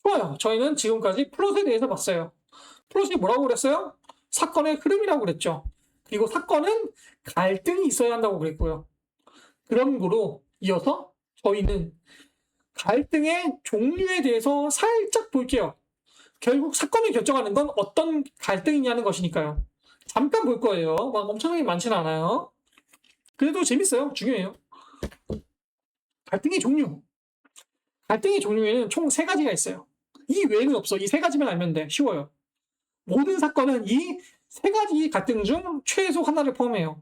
좋아요. 저희는 지금까지 플롯에 대해서 봤어요. 플롯이 뭐라고 그랬어요? 사건의 흐름이라고 그랬죠. 그리고 사건은 갈등이 있어야 한다고 그랬고요. 그런 거로 이어서 저희는 갈등의 종류에 대해서 살짝 볼게요. 결국 사건을 결정하는 건 어떤 갈등이냐는 것이니까요. 잠깐 볼 거예요. 막 엄청나게 많지는 않아요. 그래도 재밌어요. 중요해요. 갈등의 종류. 갈등의 종류에는 총 3가지가 있어요. 이 외에는 없어. 이 3가지만 알면 돼. 쉬워요. 모든 사건은 이 3가지 갈등 중 최소 하나를 포함해요.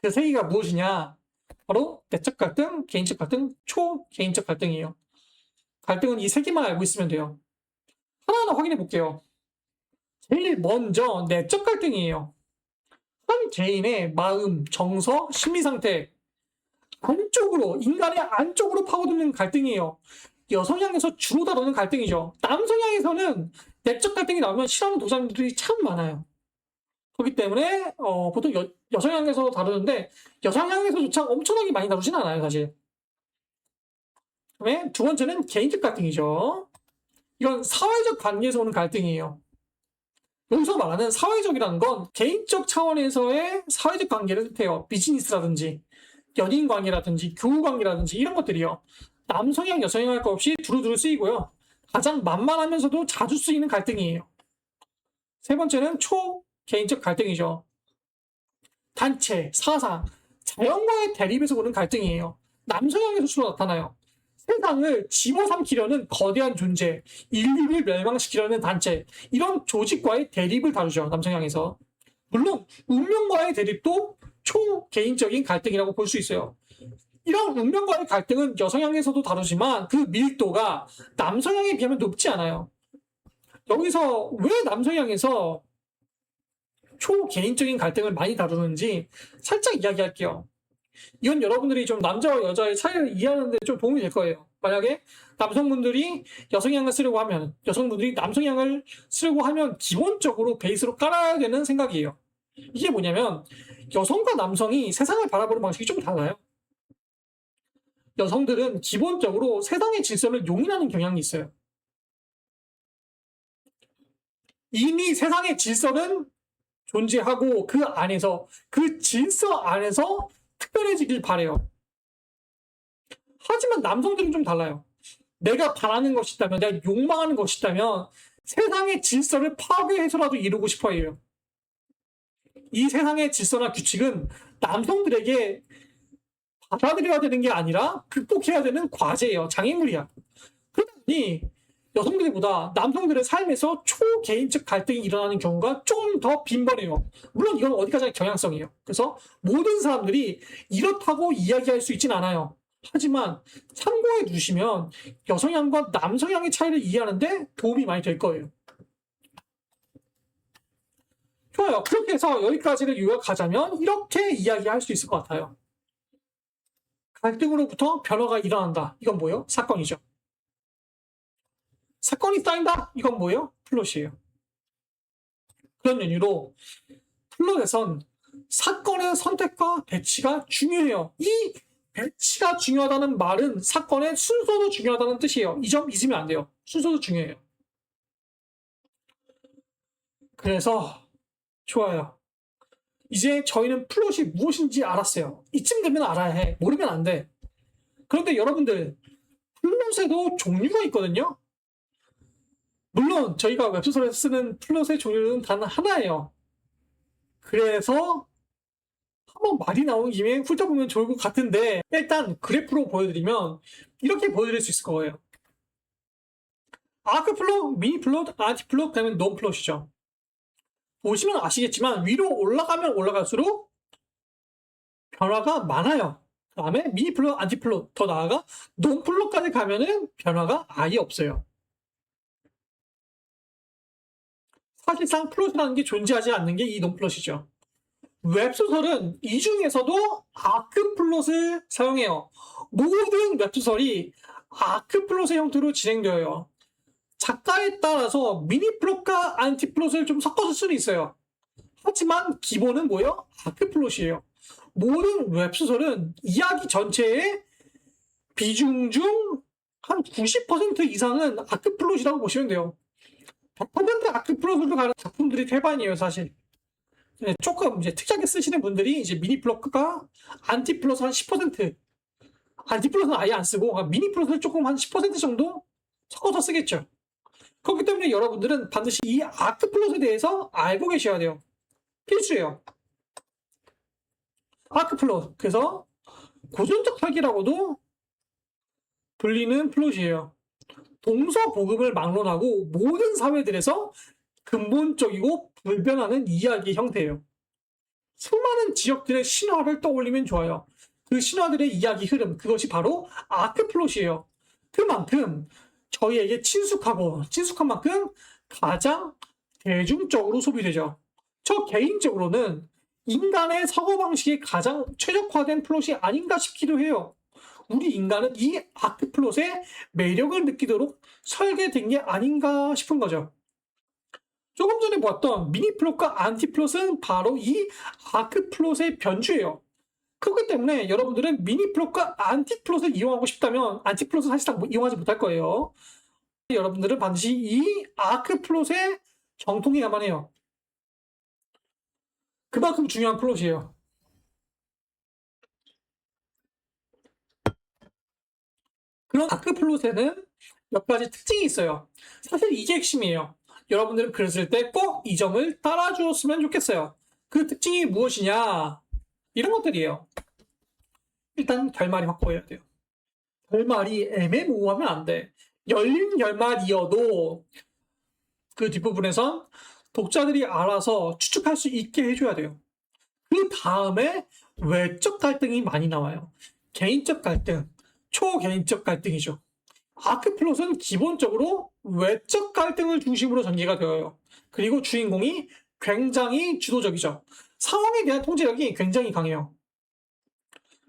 그 3개가 무엇이냐? 바로 내적 갈등, 개인적 갈등, 초개인적 갈등이에요. 갈등은 이 3개만 알고 있으면 돼요. 하나하나 확인해 볼게요. 제일 먼저 내적 갈등이에요. 한 개인의 마음, 정서, 심리 상태 안쪽으로, 인간의 안쪽으로 파고드는 갈등이에요. 여성향에서 주로 다루는 갈등이죠. 남성향에서는 내적 갈등이 나오면 싫어하는 독자들이 참 많아요. 그렇기 때문에 보통 여성향에서 다루는데 여성향에서조차 엄청나게 많이 다루진 않아요, 사실. 그다음에 두 번째는 개인적 갈등이죠. 이건 사회적 관계에서 오는 갈등이에요. 여기서 말하는 사회적이라는 건 개인적 차원에서의 사회적 관계를 뜻해요. 비즈니스라든지 연인 관계라든지 교우 관계라든지 이런 것들이요. 남성향, 여성향 할 것 없이 두루두루 쓰이고요. 가장 만만하면서도 자주 쓰이는 갈등이에요. 세 번째는 초개인적 갈등이죠. 단체, 사상, 자연과의 대립에서 오는 갈등이에요. 남성향에서 주로 나타나요. 세상을 집어삼키려는 거대한 존재, 인류를 멸망시키려는 단체, 이런 조직과의 대립을 다루죠. 남성향에서. 물론 운명과의 대립도 초개인적인 갈등이라고 볼 수 있어요. 이런 운명과의 갈등은 여성향에서도 다루지만 그 밀도가 남성향에 비하면 높지 않아요. 여기서 왜 남성향에서 초개인적인 갈등을 많이 다루는지 살짝 이야기할게요. 이건 여러분들이 좀 남자와 여자의 차이를 이해하는 데 좀 도움이 될 거예요. 만약에 남성분들이 여성향을 쓰려고 하면, 여성분들이 남성향을 쓰려고 하면 기본적으로 베이스로 깔아야 되는 생각이에요. 이게 뭐냐면 여성과 남성이 세상을 바라보는 방식이 좀 달라요. 여성들은 기본적으로 세상의 질서를 용인하는 경향이 있어요. 이미 세상의 질서는 존재하고 그 안에서, 그 질서 안에서 특별해지길 바래요. 하지만 남성들은 좀 달라요. 내가 바라는 것이 있다면, 내가 욕망하는 것이 있다면 세상의 질서를 파괴해서라도 이루고 싶어 해요. 이 세상의 질서나 규칙은 남성들에게 받아들여야 되는 게 아니라 극복해야 되는 과제예요. 장애물이야. 그러니 여성들보다 남성들의 삶에서 초개인적 갈등이 일어나는 경우가 좀 더 빈번해요. 물론 이건 어디까지나 경향성이에요. 그래서 모든 사람들이 이렇다고 이야기할 수 있진 않아요. 하지만 참고해 두시면 여성향과 남성향의 차이를 이해하는데 도움이 많이 될 거예요. 좋아요. 그렇게 해서 여기까지를 요약하자면 이렇게 이야기할 수 있을 것 같아요. 갈등으로부터 변화가 일어난다. 이건 뭐예요? 사건이죠. 사건이 쌓인다? 이건 뭐예요? 플롯이에요. 그런 의미로 플롯에선 사건의 선택과 배치가 중요해요. 이 배치가 중요하다는 말은 사건의 순서도 중요하다는 뜻이에요. 이 점 잊으면 안 돼요. 순서도 중요해요. 그래서 좋아요. 이제 저희는 플롯이 무엇인지 알았어요. 이쯤 되면 알아야 해. 모르면 안 돼. 그런데 여러분들, 플롯에도 종류가 있거든요. 물론 저희가 웹소설에서 쓰는 플롯의 종류는 단 하나예요. 그래서 한번 말이 나온 김에 훑어보면 좋을 것 같은데 일단 그래프로 보여드리면 이렇게 보여드릴 수 있을 거예요. 아크 플롯, 미니 플롯, 안티 플롯, 그다음에 논 플롯이죠. 보시면 아시겠지만 위로 올라가면 올라갈수록 변화가 많아요. 그 다음에 미니 플롯, 안티 플롯, 더 나아가 논 플롯까지 가면은 변화가 아예 없어요. 사실상 플롯이라는 게 존재하지 않는 게 이 논 플롯이죠. 웹소설은 이 중에서도 아크 플롯을 사용해요. 모든 웹소설이 아크 플롯의 형태로 진행되어요. 작가에 따라서 미니 플롯과 안티 플롯을 좀 섞어서 쓸 수는 있어요. 하지만 기본은 뭐예요? 아크 플롯이에요. 모든 웹소설은 이야기 전체의 비중 중 한 90% 이상은 아크플롯이라고 보시면 돼요. 100% 아크플롯으로 가는 작품들이 대반이에요, 사실. 네, 조금 이제 특이하게 쓰시는 분들이 이제 미니플롯과 안티플롯 한 10%, 안티플롯은 아예 안 쓰고 미니플롯을 조금 한 10% 정도 섞어서 쓰겠죠. 그렇기 때문에 여러분들은 반드시 이 아크플롯에 대해서 알고 계셔야 돼요. 필수예요. 아크플롯. 그래서 고전적 설계라고도 불리는 플롯이에요. 동서고금을 막론하고 모든 사회들에서 근본적이고 불변하는 이야기 형태예요. 수많은 지역들의 신화를 떠올리면 좋아요. 그 신화들의 이야기 흐름, 그것이 바로 아크플롯이에요. 그만큼 저희에게 친숙한 만큼 가장 대중적으로 소비되죠. 저 개인적으로는 인간의 사고방식이 가장 최적화된 플롯이 아닌가 싶기도 해요. 우리 인간은 이 아크플롯의 매력을 느끼도록 설계된 게 아닌가 싶은 거죠. 조금 전에 보았던 미니플롯과 안티플롯은 바로 이 아크플롯의 변주예요. 그렇기 때문에 여러분들은 미니플롯과 안티플롯을 이용하고 싶다면 안티플롯은 사실상 이용하지 못할 거예요. 여러분들은 반드시 이 아크플롯에 정통해야만 해요. 그만큼 중요한 플롯이에요. 그런 아크플롯에는 몇 가지 특징이 있어요. 사실 이게 핵심이에요. 여러분들은 글을 쓸 때 꼭 이 점을 따라주었으면 좋겠어요. 그 특징이 무엇이냐? 이런 것들이에요. 일단 결말이 확고해야 돼요. 결말이 애매모호하면 안 돼. 열린 결말이어도 그 뒷부분에선 독자들이 알아서 추측할 수 있게 해줘야 돼요. 그 다음에 외적 갈등이 많이 나와요. 개인적 갈등, 초개인적 갈등이죠. 아크플롯은 기본적으로 외적 갈등을 중심으로 전개가 되어요. 그리고 주인공이 굉장히 주도적이죠. 상황에 대한 통제력이 굉장히 강해요.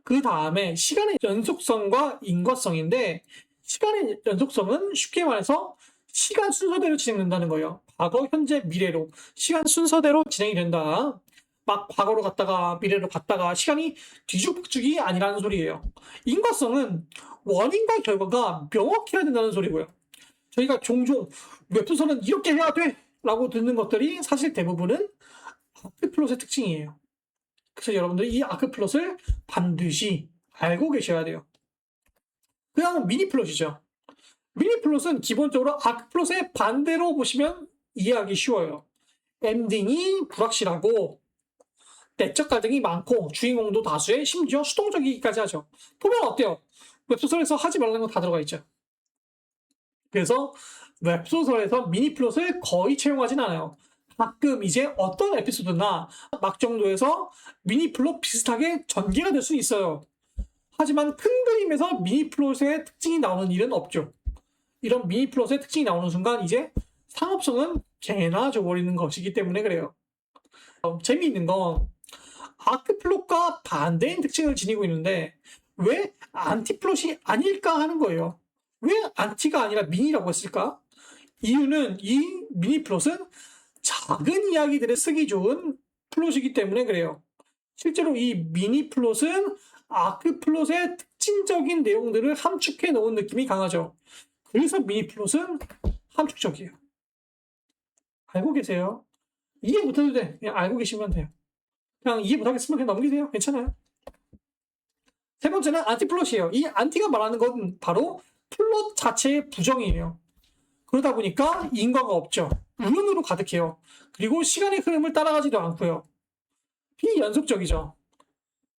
그 다음에 시간의 연속성과 인과성인데 시간의 연속성은 쉽게 말해서 시간 순서대로 진행된다는 거예요. 과거, 현재, 미래로 시간 순서대로 진행이 된다. 막 과거로 갔다가 미래로 갔다가 시간이 뒤죽박죽이 아니라는 소리예요. 인과성은 원인과 결과가 명확해야 된다는 소리고요. 저희가 종종 웹소설은 이렇게 해야 돼! 라고 듣는 것들이 사실 대부분은 아크플롯의 특징이에요. 그래서 여러분들이 이 아크플롯을 반드시 알고 계셔야 돼요. 그 다음은 미니플롯이죠. 미니플롯은 기본적으로 아크플롯의 반대로 보시면 이해하기 쉬워요. 엔딩이 불확실하고 내적 갈등이 많고 주인공도 다수에 심지어 수동적이기까지 하죠. 보면 어때요? 웹소설에서 하지 말라는 거 다 들어가 있죠. 그래서 웹소설에서 미니플롯을 거의 채용하진 않아요. 가끔 이제 어떤 에피소드나 막 정도에서 미니플롯 비슷하게 전개가 될 수 있어요. 하지만 큰 그림에서 미니플롯의 특징이 나오는 일은 없죠. 이런 미니플롯의 특징이 나오는 순간 이제 상업성은 개나 줘버리는 것이기 때문에 그래요. 재미있는 건 아크플롯과 반대인 특징을 지니고 있는데 왜 안티플롯이 아닐까 하는 거예요. 왜 안티가 아니라 미니라고 했을까? 이유는 이 미니플롯은 작은 이야기들에 쓰기 좋은 플롯이기 때문에 그래요. 실제로 이 미니플롯은 아크플롯의 특징적인 내용들을 함축해 놓은 느낌이 강하죠. 그래서 미니플롯은 함축적이에요. 알고 계세요? 이해 못해도 돼. 그냥 알고 계시면 돼요. 그냥 이해 못하겠으면 그냥 넘기세요. 괜찮아요. 세 번째는 안티플롯이에요. 이 안티가 말하는 건 바로 플롯 자체의 부정이에요. 그러다 보니까 인과가 없죠. 우연으로 가득해요. 그리고 시간의 흐름을 따라가지도 않고요. 비연속적이죠.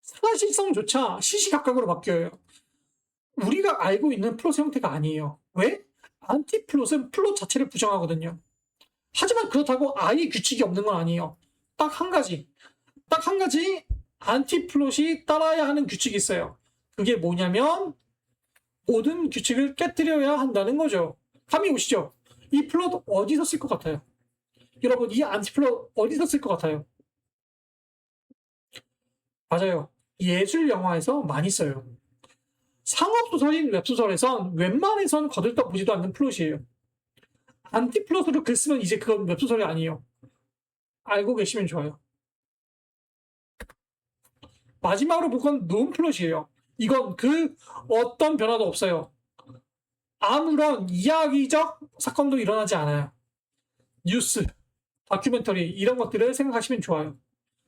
사실성조차 시시각각으로 바뀌어요. 우리가 알고 있는 플롯 형태가 아니에요. 왜? 안티플롯은 플롯 자체를 부정하거든요. 하지만 그렇다고 아예 규칙이 없는 건 아니에요. 딱 한 가지 안티플롯이 따라야 하는 규칙이 있어요. 그게 뭐냐면 모든 규칙을 깨뜨려야 한다는 거죠. 감이 오시죠? 이 플롯 어디서 쓸 것 같아요? 여러분 이 안티플롯 어디서 쓸 것 같아요? 맞아요. 예술 영화에서 많이 써요. 상업소설인 웹소설에선 웬만해선 거들떠보지도 않는 플롯이에요. 안티플롯으로 글 쓰면 이제 그건 웹소설이 아니에요. 알고 계시면 좋아요. 마지막으로 볼 건 논플롯이에요. 이건 그 어떤 변화도 없어요. 아무런 이야기적 사건도 일어나지 않아요. 뉴스, 다큐멘터리 이런 것들을 생각하시면 좋아요.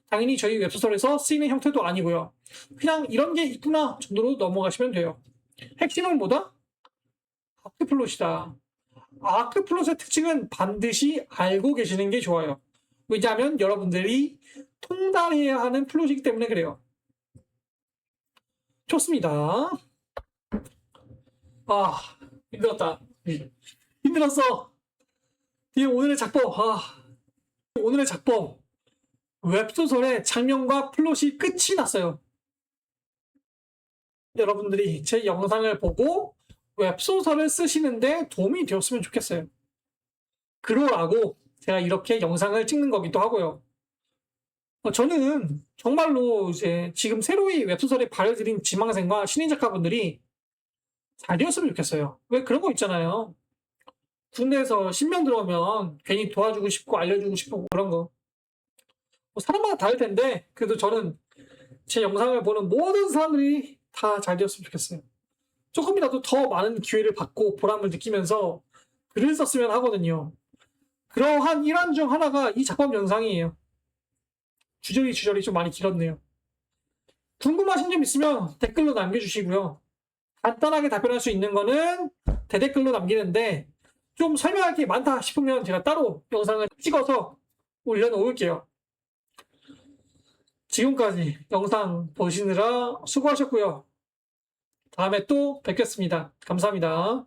당연히 저희 웹소설에서 쓰이는 형태도 아니고요. 그냥 이런 게 있구나 정도로 넘어가시면 돼요. 핵심은 뭐다? 아크플롯이다. 아크플롯의 특징은 반드시 알고 계시는 게 좋아요. 왜냐하면 여러분들이 통달해야 하는 플롯이기 때문에 그래요. 좋습니다. 아, 힘들었다. 힘들었어. 이 오늘의 작품, 오늘의 작품. 웹소설의 장면과 플롯이 끝이 났어요. 여러분들이 제 영상을 보고 웹소설을 쓰시는데 도움이 되었으면 좋겠어요. 그러라고 제가 이렇게 영상을 찍는 거기도 하고요. 저는 정말로 이제 지금 새로이 웹소설에 발효드린 지망생과 신인 작가분들이 잘 되었으면 좋겠어요. 왜 그런 거 있잖아요. 국내에서 신명 들어오면 괜히 도와주고 싶고 알려주고 싶고 그런 거. 뭐 사람마다 다를 텐데 그래도 저는 제 영상을 보는 모든 사람들이 다 잘 되었으면 좋겠어요. 조금이라도 더 많은 기회를 받고 보람을 느끼면서 글을 썼으면 하거든요. 그러한 일환 중 하나가 이 작품 영상이에요. 주저리 좀 많이 길었네요. 궁금하신 점 있으면 댓글로 남겨주시고요. 간단하게 답변할 수 있는 거는 대댓글로 남기는데 좀 설명할 게 많다 싶으면 제가 따로 영상을 찍어서 올려놓을게요. 지금까지 영상 보시느라 수고하셨고요. 다음에 또 뵙겠습니다. 감사합니다.